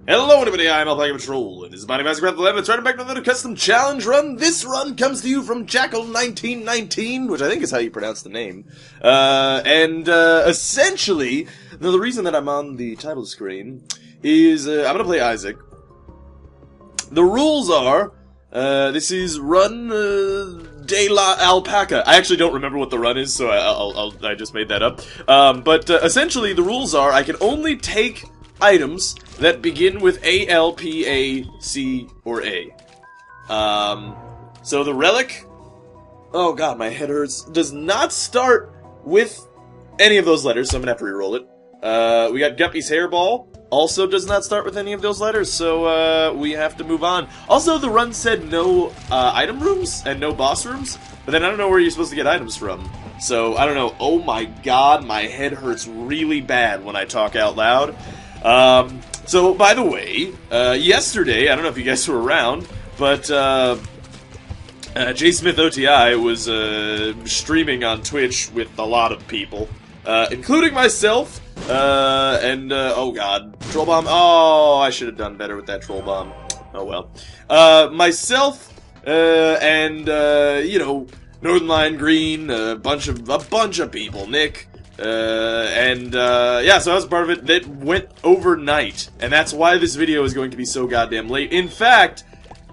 Hello everybody, I'm alpacapatrol, and this is my name is Minecraft 11. Let's run back to another custom challenge run. This run comes to you from Jackal1919, which I think is how you pronounce the name. Essentially, the reason that I'm on the title screen is, I'm gonna play Isaac. The rules are, this is Run de la Alpaca. I actually don't remember what the run is, so I just made that up. Essentially, the rules are, I can only take items that begin with A, L, P, A, C, or A. So the relic, oh god, my head hurts, does not start with any of those letters, so I'm gonna have to re-roll it. We got Guppy's hairball, also does not start with any of those letters, so we have to move on. Also, the run said no item rooms and no boss rooms, but then I don't know where you're supposed to get items from. So, I don't know. Oh my god, my head hurts really bad when I talk out loud. So, by the way, yesterday, I don't know if you guys were around, but, J Smith OTI was, streaming on Twitch with a lot of people, including myself, oh god, troll bomb, oh, I should have done better with that troll bomb, oh well, myself, you know, Northern Line Green, a bunch of people, Nick, yeah, so I was part of it. That went overnight, and that's why this video is going to be so goddamn late. In fact,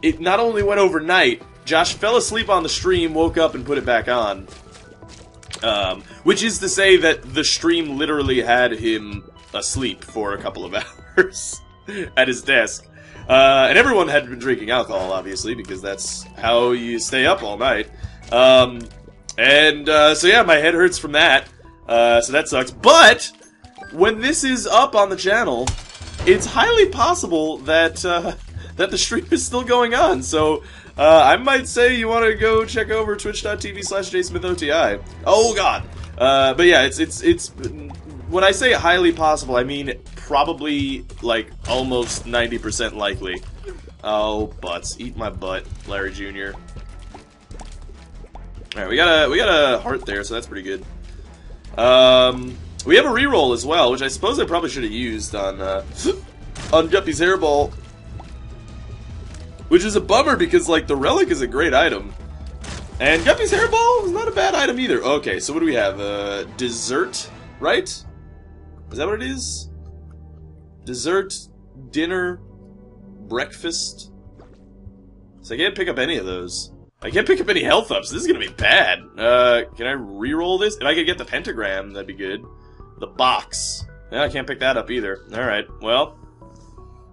it not only went overnight, Josh fell asleep on the stream, woke up, and put it back on. Which is to say that the stream literally had him asleep for a couple of hours at his desk. And everyone had been drinking alcohol, obviously, because that's how you stay up all night. So yeah, my head hurts from that. So that sucks. But when this is up on the channel, it's highly possible that that the stream is still going on. So I might say you want to go check over twitch.tv/jsmithoti. Oh god. But yeah, it's when I say highly possible, I mean probably like almost 90% likely. Oh, butts, eat my butt, Larry Jr. All right, we got a heart there, so that's pretty good. We have a reroll as well, which I suppose I probably should have used on Guppy's hairball. Which is a bummer because, like, the relic is a great item. And Guppy's hairball is not a bad item either. Okay, so what do we have? Dessert, right? Is that what it is? Dessert, dinner, breakfast. So I can't pick up any of those. I can't pick up any health ups. This is gonna be bad. Can I re-roll this? If I could get the pentagram, that'd be good. The box. Yeah, I can't pick that up either. Alright, well,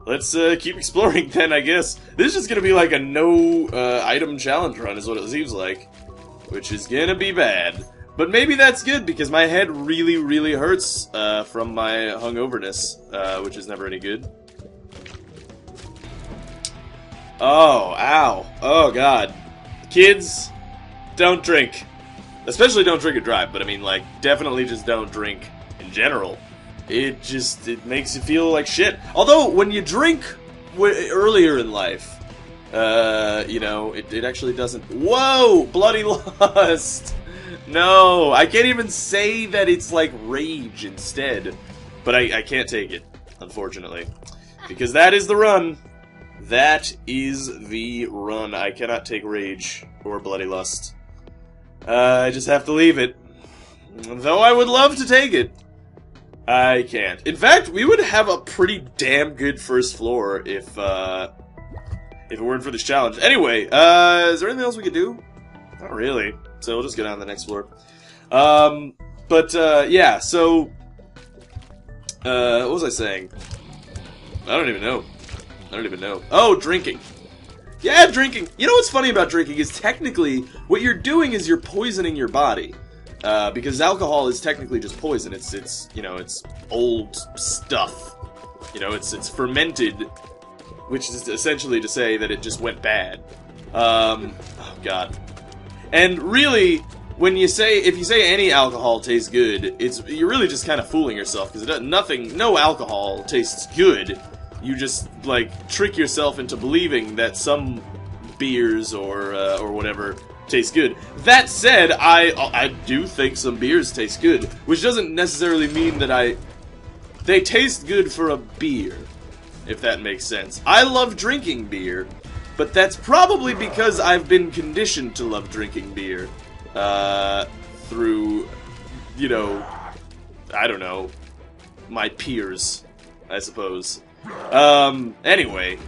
let's keep exploring then, I guess. This is just gonna be like a no item challenge run is what it seems like. Which is gonna be bad. But maybe that's good because my head really, really hurts from my hungoverness, which is never any good. Oh, ow. Oh, God. Kids, don't drink. Especially don't drink and drive, but I mean, like, definitely just don't drink in general. It makes you feel like shit. Although, when you drink earlier in life, you know, it actually doesn't... Whoa! Bloody lust! No, I can't even say that it's like rage instead. But I can't take it, unfortunately. Because that is the run. That is the run. I cannot take rage or bloody lust. I just have to leave it. Though I would love to take it, I can't. In fact, we would have a pretty damn good first floor if it weren't for this challenge. Anyway, is there anything else we could do? Not really. So we'll just get on to the next floor. Yeah, so... what was I saying? I don't even know. Oh, drinking. Yeah, drinking. You know what's funny about drinking is technically what you're doing is you're poisoning your body. Because alcohol is technically just poison. It's you know, it's old stuff. You know, it's fermented, which is essentially to say that it just went bad. Oh god. And really, when you say, if you say any alcohol tastes good, you're really just kind of fooling yourself because no alcohol tastes good. You just, like, trick yourself into believing that some beers or whatever taste good. That said, I do think some beers taste good, which doesn't necessarily mean that they taste good for a beer. if that makes sense. I love drinking beer, but that's probably because I've been conditioned to love drinking beer. Through, you know, I don't know, my peers, I suppose. Anyway,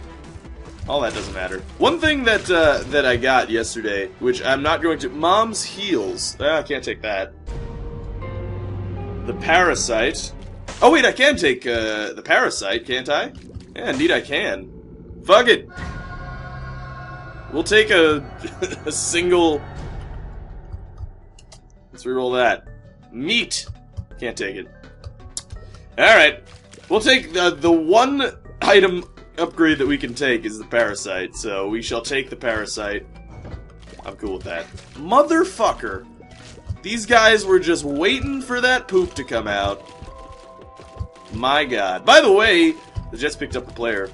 all that doesn't matter. One thing that that I got yesterday, which I'm not going to... Mom's heels. I can't take that. The parasite. Oh wait, I can take the parasite, can't I? Yeah, indeed I can. Fuck it. We'll take a single... Let's reroll that. Meat. Can't take it. Alright. We'll take the one item upgrade that we can take is the parasite, so we shall take the parasite. I'm cool with that. Motherfucker. These guys were just waiting for that poop to come out. My god. By the way, the Jets picked up a player.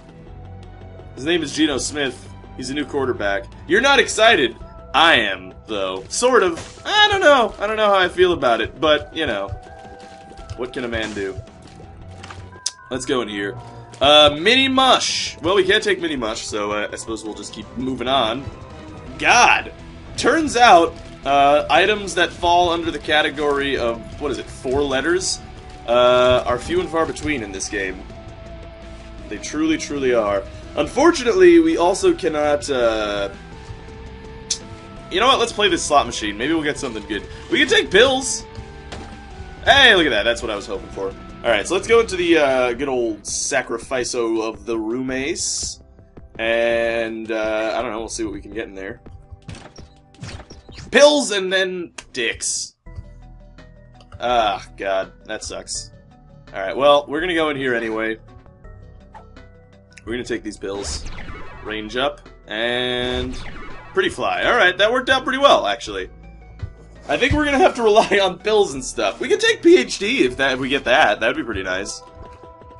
His name is Geno Smith. He's a new quarterback. You're not excited. I am, though. Sort of. I don't know. I don't know how I feel about it, but, you know. What can a man do? Let's go in here. Mini Mush. Well, we can't take Mini Mush, so I suppose we'll just keep moving on. God! Turns out, items that fall under the category of, what is it, 4 letters, are few and far between in this game. They truly, truly are. Unfortunately, we also cannot, you know what, let's play this slot machine. Maybe we'll get something good. We can take pills! Hey, look at that, that's what I was hoping for. Alright, so let's go into the, good old sacrificio of the roomies. And, I don't know, we'll see what we can get in there. Pills and then dicks. Ah, God, that sucks. Alright, well, we're gonna go in here anyway. We're gonna take these pills. Range up, and... Pretty fly. Alright, that worked out pretty well, actually. I think we're gonna have to rely on pills and stuff. We can take PhD if we get that. That'd be pretty nice.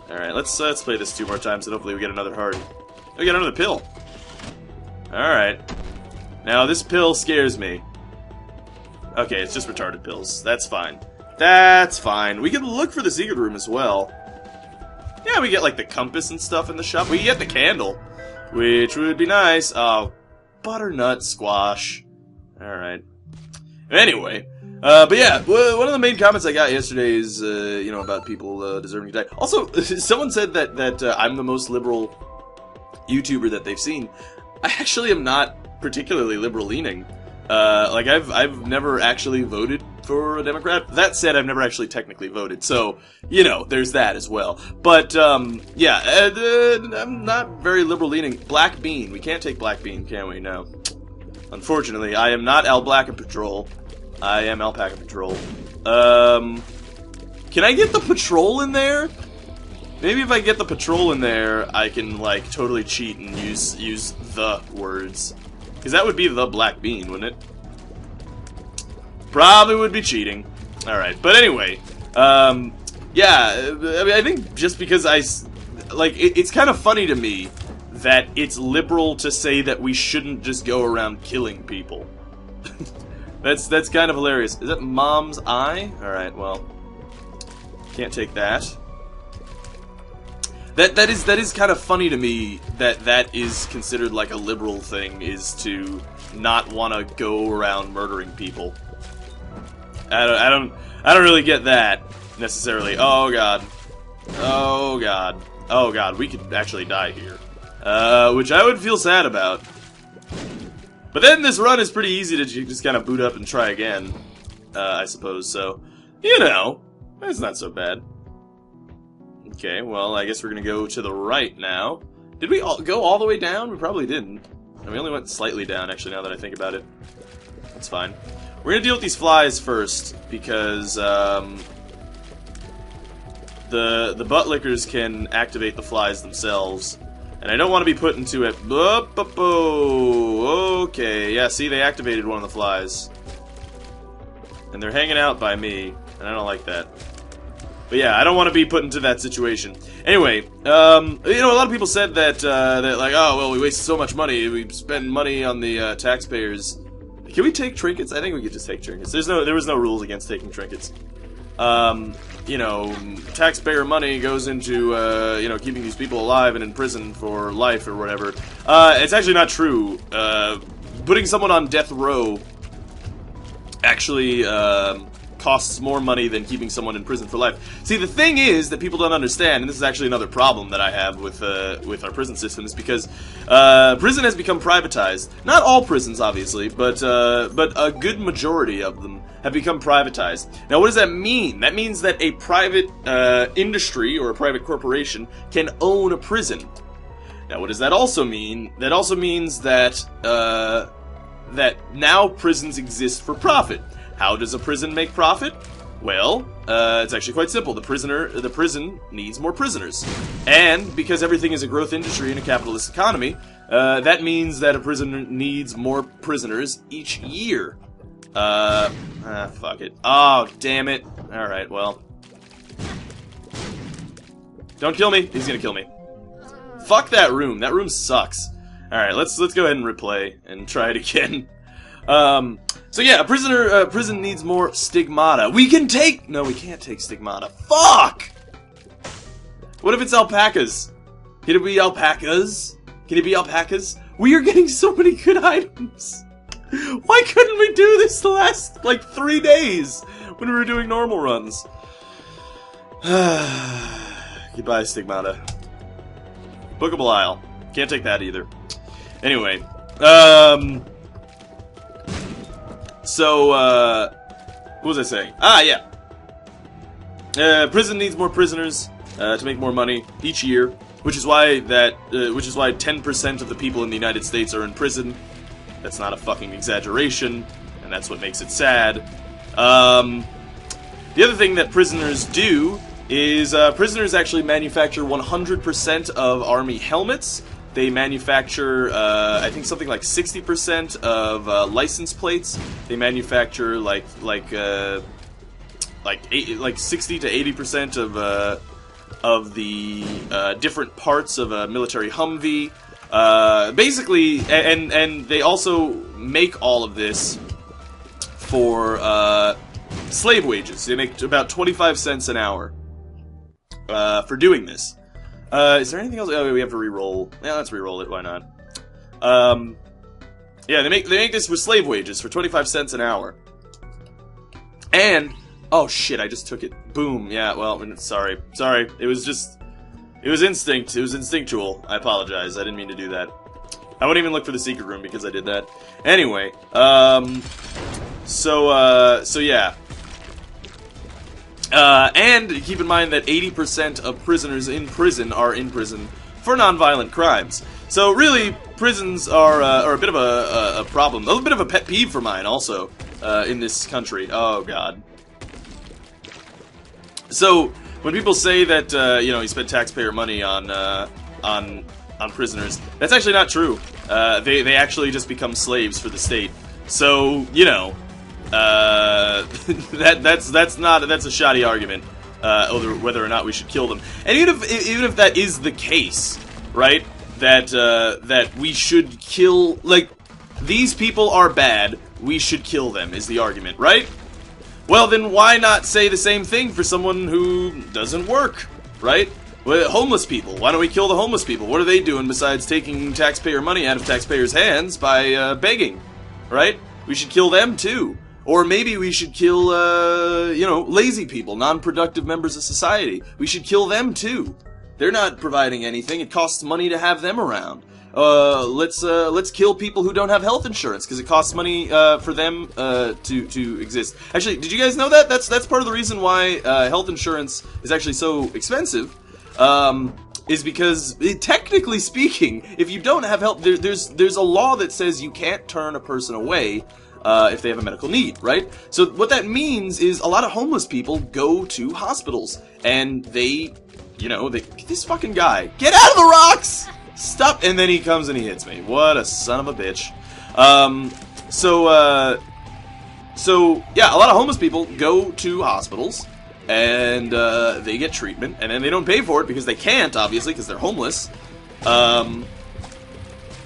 Alright, let's play this 2 more times and hopefully we get another heart. We got another pill. Alright. Now, this pill scares me. Okay, it's just retarded pills. That's fine. That's fine. We can look for the secret room as well. Yeah, we get, like, the compass and stuff in the shop. We can get the candle, which would be nice. Oh, butternut squash. Alright. Anyway. But yeah, one of the main comments I got yesterday is, you know, about people deserving to die. Also, someone said that I'm the most liberal YouTuber that they've seen. I actually am not particularly liberal-leaning. Like, I've never actually voted for a Democrat. That said, I've never actually technically voted, so, you know, there's that as well. But, yeah, I'm not very liberal-leaning. Black bean. We can't take black bean, can we? No. Unfortunately, I am not alpacapatrol. I am alpacapatrol. Can I get the patrol in there? Maybe if I get the patrol in there, I can, like, totally cheat and use the words. Because that would be the black bean, wouldn't it? Probably would be cheating. Alright, but anyway. Yeah, I mean, I think just because it's kind of funny to me that it's liberal to say that we shouldn't just go around killing people. That's kind of hilarious. Is that Mom's eye? Alright, well. Can't take that. That is kind of funny to me that is considered like a liberal thing, is to not want to go around murdering people. I don't really get that necessarily. Oh god. Oh god. Oh god, we could actually die here. Which I would feel sad about. But then this run is pretty easy to just kind of boot up and try again, I suppose, so, you know, it's not so bad. Okay, well, I guess we're gonna go to the right now. Did we go all the way down? We probably didn't. And we only went slightly down, actually, now that I think about it. That's fine. We're gonna deal with these flies first, because, the butt lickers can activate the flies themselves. And I don't want to be put into it. Okay, yeah, see, they activated one of the flies. And they're hanging out by me, and I don't like that. But yeah, I don't want to be put into that situation. Anyway, you know, a lot of people said that, like, oh, well, we wasted so much money, we spend money on the, taxpayers. Can we take trinkets? I think we could just take trinkets. There was no rules against taking trinkets. you know, taxpayer money goes into, you know, keeping these people alive and in prison for life or whatever. It's actually not true. Putting someone on death row actually costs more money than keeping someone in prison for life. See, the thing is that people don't understand, and this is actually another problem that I have with our prison system, is because prison has become privatized. Not all prisons, obviously, but a good majority of them have become privatized. Now, what does that mean? That means that a private industry or a private corporation can own a prison. Now, what does that also mean? That also means that that now prisons exist for profit. How does a prison make profit? Well, it's actually quite simple. The prison needs more prisoners. And because everything is a growth industry in a capitalist economy, that means that a prison needs more prisoners each year. Fuck it. Oh, damn it. Alright, well. Don't kill me. He's gonna kill me. Fuck that room. That room sucks. Alright, let's go ahead and replay and try it again. So yeah, a prison needs more stigmata. We can take... No, we can't take stigmata. Fuck! What if it's alpacas? Can it be alpacas? Can it be alpacas? We are getting so many good items. Why couldn't we do this the last, like, 3 days when we were doing normal runs? Goodbye, stigmata. Bookable Isle. Can't take that either. Anyway, so, what was I saying? Ah, yeah. Prison needs more prisoners to make more money each year, which is why 10% of the people in the United States are in prison. That's not a fucking exaggeration, and that's what makes it sad. The other thing that prisoners do is prisoners actually manufacture 100% of army helmets. They manufacture, I think, something like 60% of license plates. They manufacture like 60 to 80% of the different parts of a military Humvee. Basically, and they also make all of this for slave wages. They make about 25 cents an hour for doing this. Is there anything else? Oh, we have to re-roll. Yeah, let's re-roll it. Why not? Yeah, they make this with slave wages for 25 cents an hour. And oh shit, I just took it. Boom. Yeah. Well, sorry. It was instinct. It was instinctual. I apologize. I didn't mean to do that. I wouldn't even look for the secret room because I did that. Anyway, so yeah. And keep in mind that 80% of prisoners in prison are in prison for nonviolent crimes. So really, prisons are a bit of a problem, a little bit of a pet peeve for mine also in this country. Oh god. So when people say that you know, you spend taxpayer money on prisoners, that's actually not true. They actually just become slaves for the state. So you know. That's a shoddy argument, whether or not we should kill them. And even if that is the case, right? That we should kill, like, these people are bad, we should kill them, is the argument, right? Well, then why not say the same thing for someone who doesn't work, right? Well, homeless people. Why don't we kill the homeless people? What are they doing besides taking taxpayer money out of taxpayers' hands by begging, right? We should kill them too. Or maybe we should kill, you know, lazy people, non-productive members of society. We should kill them too. They're not providing anything. It costs money to have them around. Let's kill people who don't have health insurance because it costs money for them to exist. Actually, did you guys know that? That's part of the reason why health insurance is actually so expensive. Is because, technically speaking, if you don't have health, there's a law that says you can't turn a person away if they have a medical need, right? So what that means is a lot of homeless people go to hospitals, and they, you know, this fucking guy, get out of the rocks! Stop! And then he comes and he hits me. What a son of a bitch. So yeah, a lot of homeless people go to hospitals, and they get treatment, and then they don't pay for it because they can't, obviously, because they're homeless.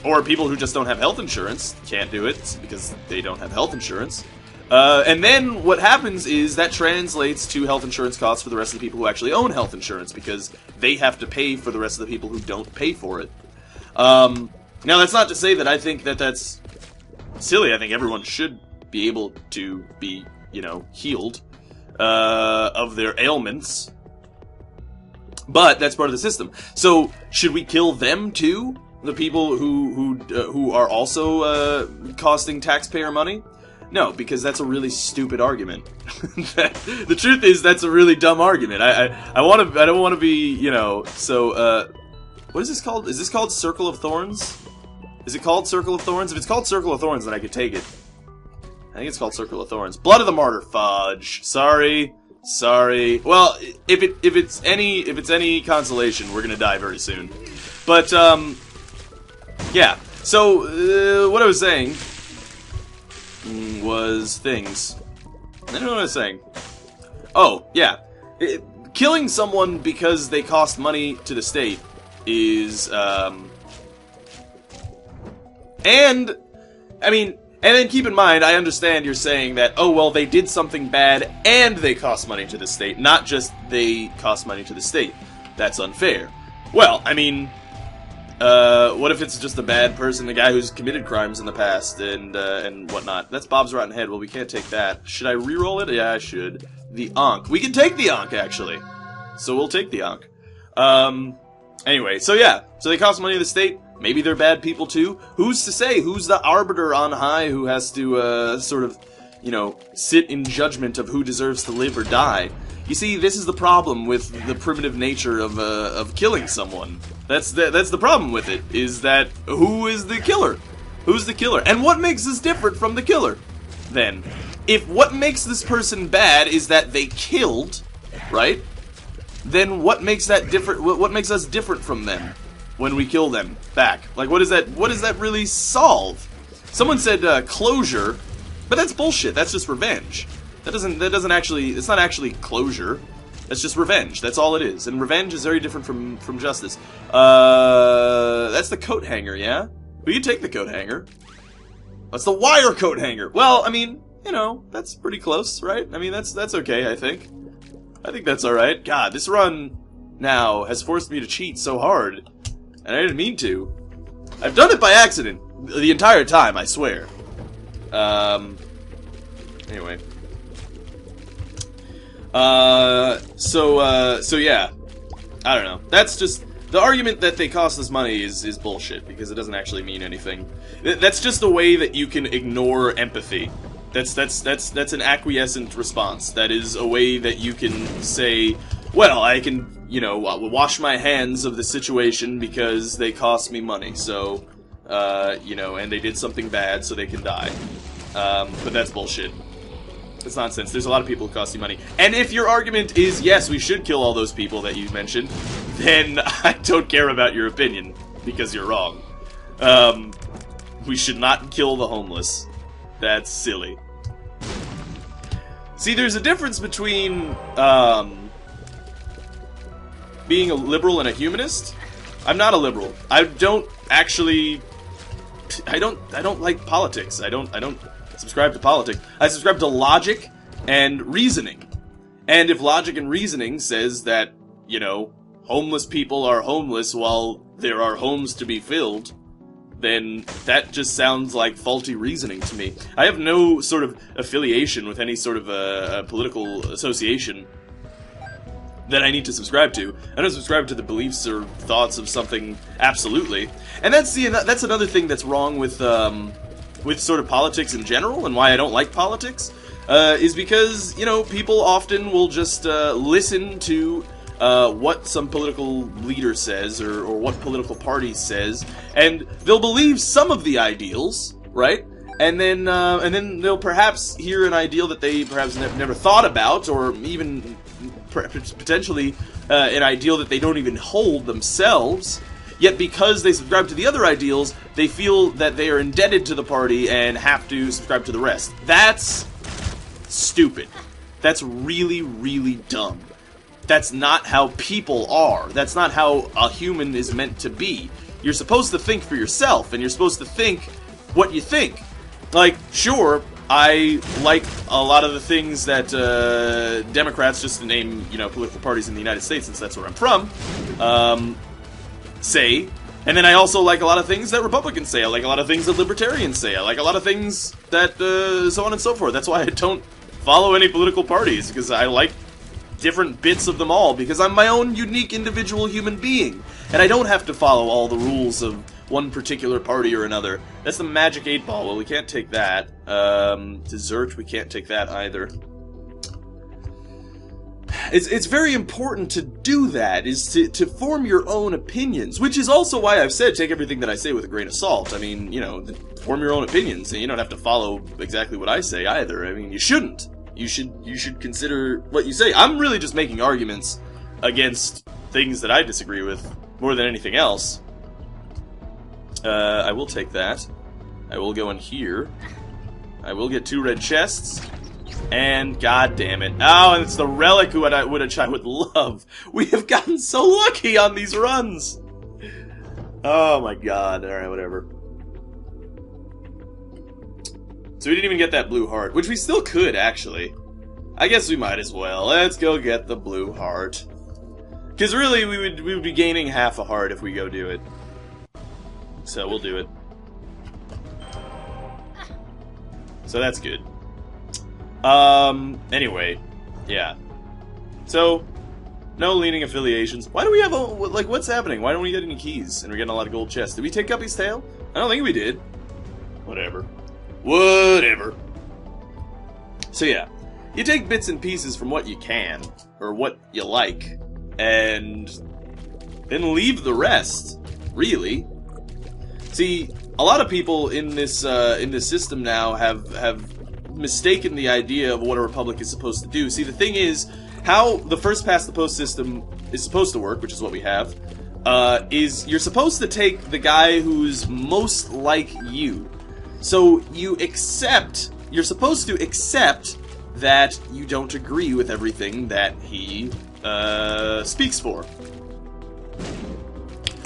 Or people who just don't have health insurance can't do it because they don't have health insurance. And then what happens is that translates to health insurance costs for the rest of the people who actually own health insurance, because they have to pay for the rest of the people who don't pay for it. Now, that's not to say that I think that that's silly. I think everyone should be able to be, you know, healed of their ailments. But that's part of the system. So, should we kill them too? The people who are also costing taxpayer money? No, because that's a really stupid argument. The truth is, that's a really dumb argument. I don't want to be, you know. So, what is this called? Is this called Circle of Thorns? Is it called Circle of Thorns? If it's called Circle of Thorns, then I could take it. I think it's called Circle of Thorns. Blood of the Martyr. Fudge. Sorry. Well, if it's any consolation, we're gonna die very soon. But yeah. So what I was saying was things. I don't know what I was saying. Oh yeah, killing someone because they cost money to the state is and I mean. And then keep in mind, I understand you're saying that, oh, well, they did something bad and they cost money to the state, not just they cost money to the state. That's unfair. Well, I mean, what if it's just a bad person, the guy who's committed crimes in the past and whatnot? That's Bob's Rotten Head. Well, we can't take that. Should I re-roll it? Yeah, I should. The Ankh. We can take the Ankh, actually. So we'll take the Ankh. Anyway, so yeah. So they cost money to the state. Maybe they're bad people too. Who's to say? Who's the arbiter on high who has to sort of, you know, sit in judgment of who deserves to live or die? You see, this is the problem with the primitive nature of killing someone. That's the problem with it, is that who is the killer? Who's the killer? And what makes us different from the killer? Then, if what makes this person bad is that they killed, right? Then what makes that different? What makes us different from them? When we kill them back, like what does that really solve? Someone said closure, but that's bullshit. That's just revenge. That doesn't actually. It's not actually closure. That's just revenge. That's all it is. And revenge is very different from justice. That's the coat hanger. Yeah, we can take the coat hanger. That's the wire coat hanger. Well, I mean, you know, that's pretty close, right? I mean, that's okay. I think that's all right. God, this run now has forced me to cheat so hard. And I didn't mean to. I've done it by accident the entire time, I swear. Anyway. So yeah. I don't know. That's just... The argument that they cost us money is bullshit, because it doesn't actually mean anything. That's just a way that you can ignore empathy. That's an acquiescent response. That is a way that you can say, well, I can... you know, wash my hands of the situation because they cost me money, so, you know, and they did something bad so they can die. But that's bullshit. It's nonsense. There's a lot of people who cost you money. And if your argument is, yes, we should kill all those people that you mentioned, then I don't care about your opinion, because you're wrong. We should not kill the homeless. That's silly. See, there's a difference between, being a liberal and a humanist. I'm not a liberal. I don't like politics. I don't subscribe to politics. I subscribe to logic and reasoning. And if logic and reasoning says that, you know, homeless people are homeless while there are homes to be filled, then that just sounds like faulty reasoning to me. I have no sort of affiliation with any sort of a political association that I need to subscribe to. I don't subscribe to the beliefs or thoughts of something absolutely. And that's another thing that's wrong with sort of politics in general, and why I don't like politics, is because, you know, people often will just listen to what some political leader says, or what political party says, and they'll believe some of the ideals, right? And then they'll perhaps hear an ideal that they perhaps never thought about, or even potentially an ideal that they don't even hold themselves, yet because they subscribe to the other ideals, they feel that they are indebted to the party and have to subscribe to the rest. That's stupid. That's really, really dumb. That's not how people are. That's not how a human is meant to be. You're supposed to think for yourself, and you're supposed to think what you think. Like, sure, I like a lot of the things that Democrats, just to name, you know, political parties in the United States, since that's where I'm from, say. And then I also like a lot of things that Republicans say. I like a lot of things that Libertarians say. I like a lot of things that so on and so forth. That's why I don't follow any political parties, because I like different bits of them all, because I'm my own unique individual human being. And I don't have to follow all the rules of one particular party or another. That's the magic 8-ball. Well, we can't take that. Dessert, we can't take that either. It's very important to do that, is to form your own opinions, which is also why I've said take everything that I say with a grain of salt. I mean, you know, form your own opinions, and you don't have to follow exactly what I say either. I mean, you shouldn't. You should consider what you say. I'm really just making arguments against things that I disagree with more than anything else. I will take that. I will go in here. I will get 2 red chests. And god damn it. Oh, and it's the relic which I would love. We have gotten so lucky on these runs. Oh my god. Alright, whatever. So we didn't even get that blue heart, which we still could, actually. I guess we might as well. Let's go get the blue heart. Because really, we would be gaining half a heart if we go do it. So we'll do it. So that's good. Anyway, yeah. So, no leaning affiliations. Why do we have a, like, what's happening? Why don't we get any keys? And we're getting a lot of gold chests. Did we take Guppy's tail? I don't think we did. Whatever. Whatever. So yeah, you take bits and pieces from what you can, or what you like, and then leave the rest, really. See, a lot of people in this system now have mistaken the idea of what a republic is supposed to do. See, the thing is, how the first past the post system is supposed to work, which is what we have, is you're supposed to take the guy who's most like you. So you're supposed to accept that you don't agree with everything that he speaks for.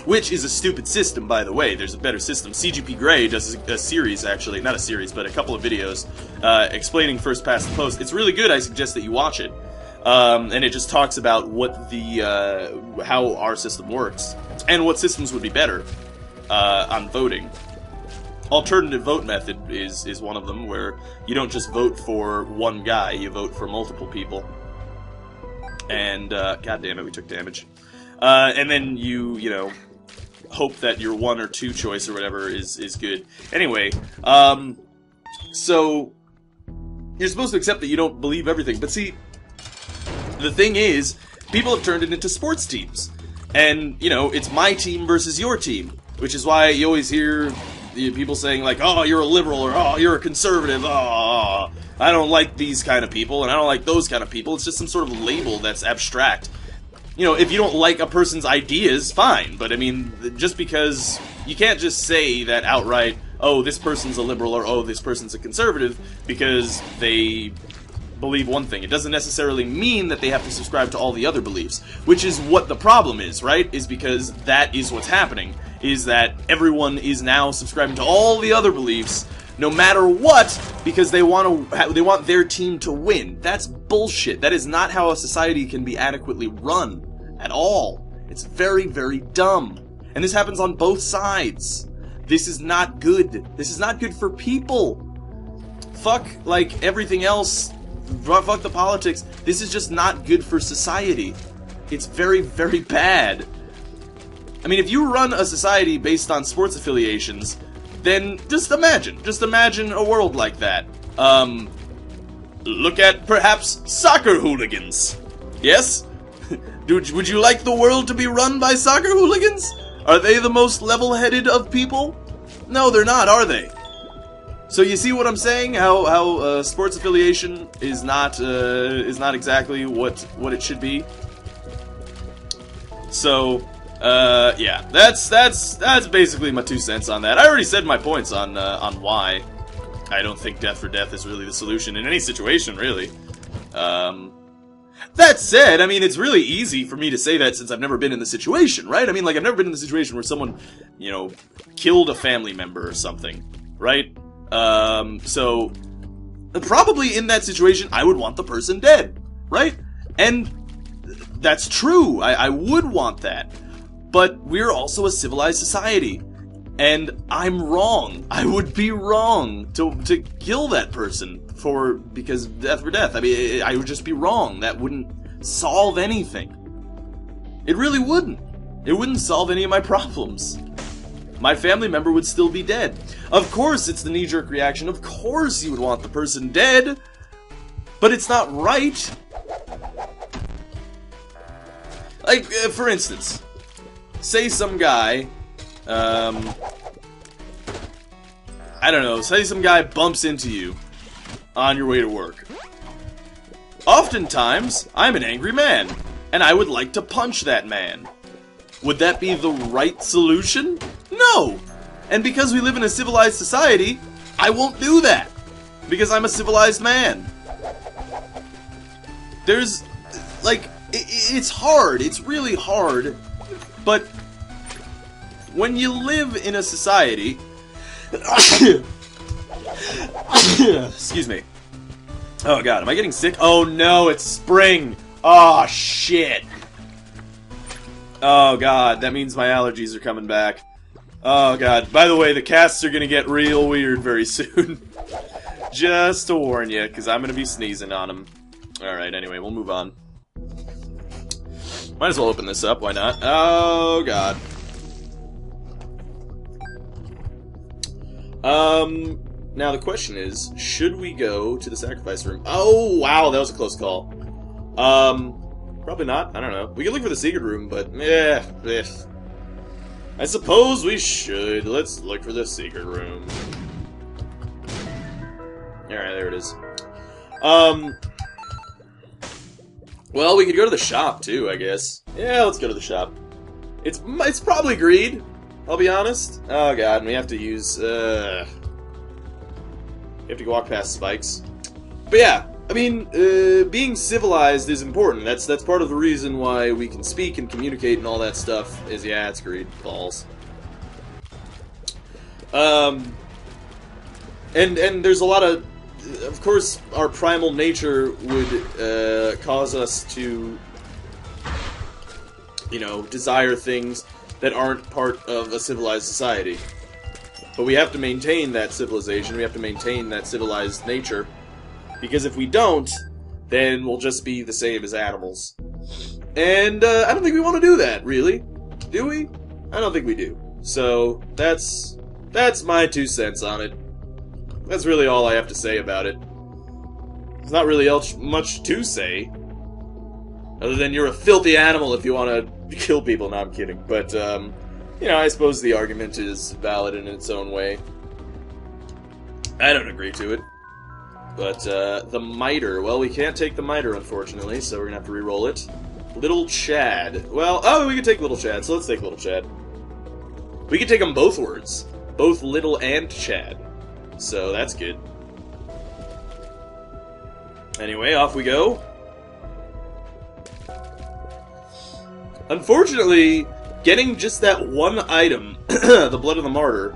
Which is a stupid system, by the way. There's a better system. CGP Grey does a series, actually. Not a series, but a couple of videos explaining first past the post. It's really good. I suggest that you watch it. And it just talks about what how our system works. And what systems would be better on voting. Alternative vote method is one of them, where you don't just vote for one guy, you vote for multiple people. And, god damn it, we took damage. And then you know, hope that your 1 or 2 choice or whatever is good. Anyway, so you're supposed to accept that you don't believe everything. But see, the thing is, people have turned it into sports teams. And, you know, it's my team versus your team. Which is why you always hear people saying, like, oh, you're a liberal, or oh, you're a conservative, oh, I don't like these kind of people, and I don't like those kind of people. It's just some sort of label that's abstract. You know, if you don't like a person's ideas, fine, but I mean, just because you can't just say that outright, oh, this person's a liberal, or oh, this person's a conservative, because they believe one thing. It doesn't necessarily mean that they have to subscribe to all the other beliefs, which is what the problem is, right? Is because that is what's happening, is that everyone is now subscribing to all the other beliefs, no matter what, because they want their team to win. That's bullshit. That is not how a society can be adequately run at all. It's very, very dumb. And this happens on both sides. This is not good. This is not good for people. Fuck, like, everything else. Fuck the politics. This is just not good for society. It's very, very bad. I mean, if you run a society based on sports affiliations, then just imagine a world like that. Look at, perhaps, soccer hooligans. Yes? Would you like the world to be run by soccer hooligans? Are they the most level-headed of people? No, they're not, are they? So you see what I'm saying? How sports affiliation is not exactly what it should be. So, yeah, that's basically my 2 cents on that. I already said my points on why I don't think death for death is really the solution in any situation, really. That said, I mean, it's really easy for me to say that since I've never been in the situation, right? I mean, like, I've never been in the situation where someone, you know, killed a family member or something, right? So, probably in that situation, I would want the person dead, right? And that's true. I would want that. But we're also a civilized society. And I'm wrong. I would be wrong to kill that person because death for death. I mean, I would just be wrong. That wouldn't solve anything. It really wouldn't. It wouldn't solve any of my problems. My family member would still be dead. Of course, it's the knee-jerk reaction. Of course you would want the person dead. But it's not right. Like, for instance, say some guy... I don't know, say some guy bumps into you on your way to work. Oftentimes, I'm an angry man, and I would like to punch that man. Would that be the right solution? No! And because we live in a civilized society, I won't do that. Because I'm a civilized man. There's, like, it's hard, it's really hard, but when you live in a society... Excuse me. Oh god, am I getting sick? Oh no, it's spring! Oh shit! Oh god, that means my allergies are coming back. Oh god, by the way, the casts are gonna get real weird very soon. Just to warn you, because I'm gonna be sneezing on them. Alright, anyway, we'll move on. Might as well open this up, why not? Oh god. Now the question is, should we go to the sacrifice room? Oh, wow, that was a close call. Probably not, I don't know. We could look for the secret room, but, I suppose we should. Let's look for the secret room. Alright, there it is. Well, we could go to the shop, too, I guess. Yeah, let's go to the shop. It's probably greed, I'll be honest. Oh god, and we have to use, we have to walk past spikes. But yeah, I mean, being civilized is important. That's part of the reason why we can speak and communicate and all that stuff, is, yeah, it's greed. Balls. And there's a lot of course, our primal nature would cause us to, you know, desire things that aren't part of a civilized society. But we have to maintain that civilization, we have to maintain that civilized nature, because if we don't, then we'll just be the same as animals. And I don't think we want to do that, really. Do we? I don't think we do. So, that's my 2 cents on it. That's really all I have to say about it. There's not really much to say, other than you're a filthy animal if you want to kill people. No, I'm kidding. But, you know, I suppose the argument is valid in its own way. I don't agree to it. But, the miter. Well, we can't take the miter, unfortunately, so we're gonna have to re-roll it. Little Chad. Well, oh, we can take Little Chad, so let's take Little Chad. We can take them both words. Both Little and Chad. So, that's good. Anyway, off we go. Unfortunately, getting just that one item, the Blood of the Martyr,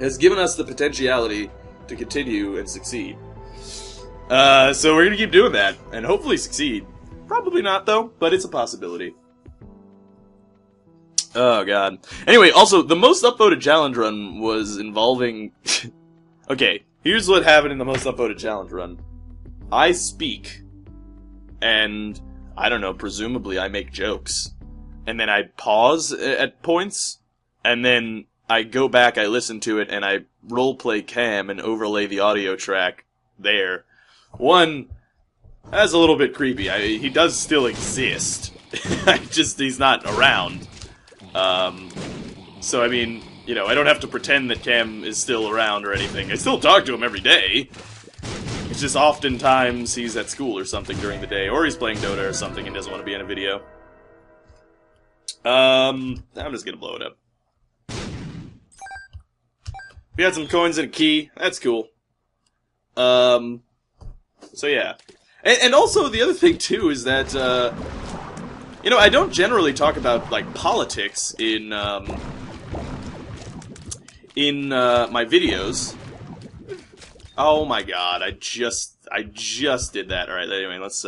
has given us the potentiality to continue and succeed. So we're gonna keep doing that, and hopefully succeed. Probably not, though, but it's a possibility. Oh, God. Anyway, also, the most upvoted challenge run was involving... Okay, here's what happened in the most upvoted challenge run. I speak, and, I don't know, presumably I make jokes. And then I pause at points, and then I go back, I listen to it, and I roleplay Cam and overlay the audio track there. One, that's a little bit creepy. He does still exist. He's not around. So I mean, you know, I don't have to pretend that Cam is still around or anything. I still talk to him every day. It's just oftentimes he's at school or something during the day, or he's playing Dota or something and doesn't want to be in a video. I'm just gonna blow it up. We had some coins and a key. That's cool. So yeah. And also, the other thing, too, is that, you know, I don't generally talk about, like, politics in my videos. Oh my god, I just did that. Alright, anyway, let's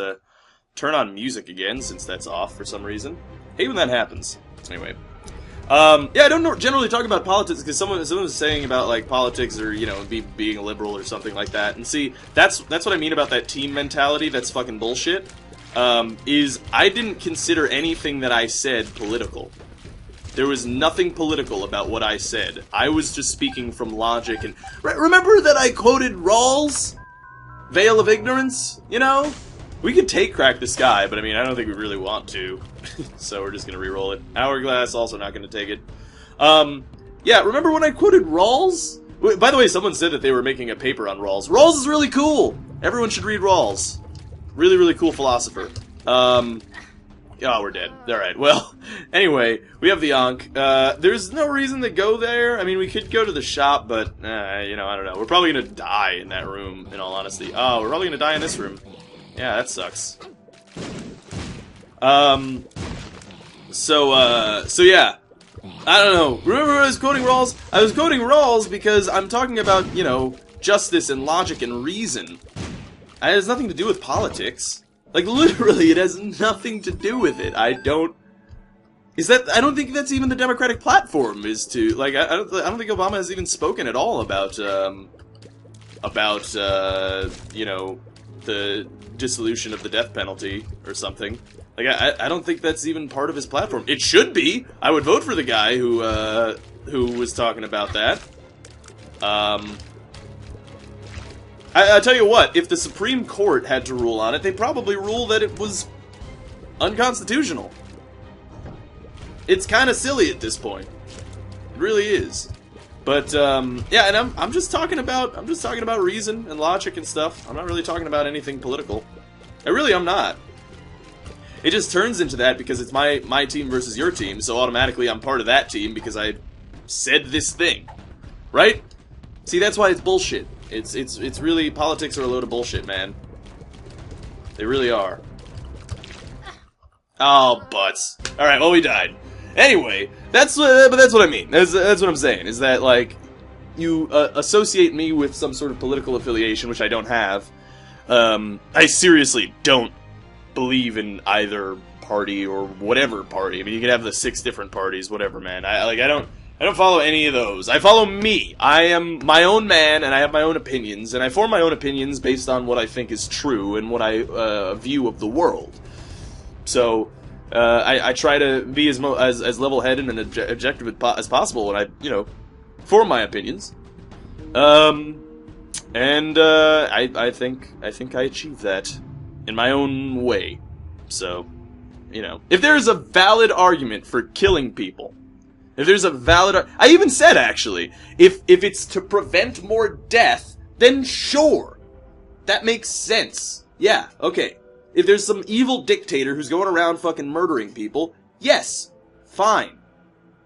turn on music again, since that's off for some reason. Hate when that happens. Anyway. Yeah, I don't generally talk about politics, because someone was saying about, like, politics or, you know, being a liberal or something like that. And see, that's what I mean about that team mentality that's fucking bullshit. Is I didn't consider anything that I said political. There was nothing political about what I said. I was just speaking from logic and... Remember that I quoted Rawls? Veil of Ignorance? You know? We could take Crack the Sky, but I mean, I don't think we really want to. So we're just gonna re-roll it. Hourglass, also not gonna take it. Yeah, remember when I quoted Rawls? By the way, someone said that they were making a paper on Rawls. Rawls is really cool! Everyone should read Rawls. Really, really cool philosopher. Oh, we're dead. Alright, well, anyway, we have the Ankh. There's no reason to go there. I mean, we could go to the shop, but, you know, I don't know. We're probably gonna die in that room, in all honesty. Oh, we're probably gonna die in this room. Yeah, that sucks. So yeah. I don't know. Remember when I was quoting Rawls? I was quoting Rawls because I'm talking about, you know, justice and logic and reason. It has nothing to do with politics. Like, literally, it has nothing to do with it. I don't think that's even the Democratic platform, is to, like, I don't think Obama has even spoken at all about, you know, the dissolution of the death penalty or something. Like, I don't think that's even part of his platform. It should be! I would vote for the guy who was talking about that. I tell you what, if the Supreme Court had to rule on it, they'd probably rule that it was unconstitutional. It's kind of silly at this point. It really is. But yeah, and I'm just talking about reason and logic and stuff. I'm not really talking about anything political. I'm not. It just turns into that because it's my team versus your team, so automatically I'm part of that team because I said this thing. Right? See, that's why it's bullshit. It's really, politics are a load of bullshit, man. They really are. Oh, butts. Alright, well, we died. Anyway, but that's what I mean. That's what I'm saying, is that, like, you associate me with some sort of political affiliation, which I don't have. I seriously don't believe in either party or whatever party. I mean, you could have the 6 different parties, whatever, man. I don't follow any of those. I follow me. I am my own man, and I have my own opinions, and I form my own opinions based on what I think is true and what I view of the world. So, I try to be as level-headed and objective as possible when I, you know, form my opinions. And I think I achieve that in my own way. So, you know, if there's a valid argument for killing people, if there's a valid... I even said, actually, if it's to prevent more death, then sure. That makes sense. Yeah, okay. If there's some evil dictator who's going around fucking murdering people, yes, fine.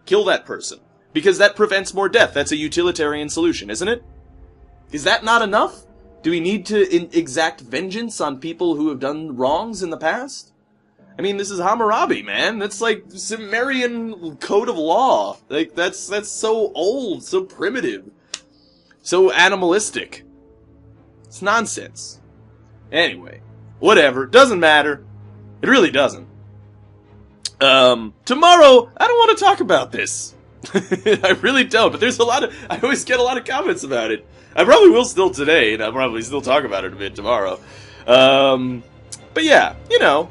Kill that person. Because that prevents more death. That's a utilitarian solution, isn't it? Is that not enough? Do we need to exact vengeance on people who have done wrongs in the past? I mean, this is Hammurabi, man. That's like Sumerian code of law. Like, that's so old, so primitive, so animalistic. It's nonsense. Anyway, whatever. Doesn't matter. It really doesn't. Tomorrow, I don't want to talk about this. I really don't, but there's I always get a lot of comments about it. I probably will still today, and I'll probably still talk about it a bit tomorrow. But yeah, you know,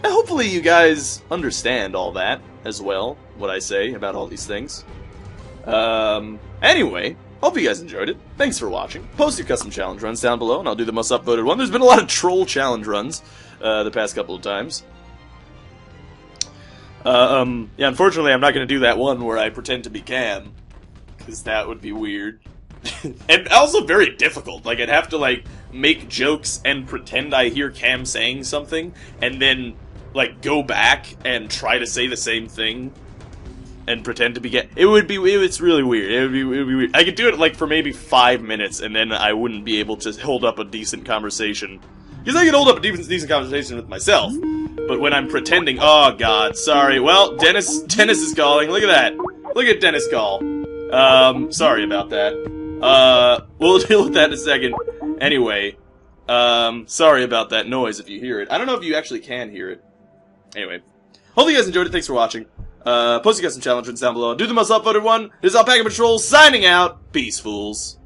hopefully you guys understand all that as well, what I say about all these things. Anyway, hope you guys enjoyed it. Thanks for watching. Post your custom challenge runs down below, and I'll do the most upvoted one. There's been a lot of troll challenge runs the past couple of times. Yeah, unfortunately, I'm not going to do that one where I pretend to be Cam, because that would be weird. And also very difficult. Like, I'd have to, like, make jokes and pretend I hear Cam saying something, and then, like, go back and try to say the same thing, and pretend to be Cam. It's really weird. It would be weird. I could do it, like, for maybe 5 minutes, and then I wouldn't be able to hold up a decent conversation. Because I could hold up a decent conversation with myself. But when I'm pretending, oh god, sorry. Well, Dennis is calling. Look at that. Look at Dennis call. Sorry about that. We'll deal with that in a second. Anyway, sorry about that noise if you hear it. I don't know if you actually can hear it. Anyway, hope you guys enjoyed it. Thanks for watching. Post your custom challenge down below. Do the most upvoted one. This is Alpaca Patrol signing out. Peace, fools.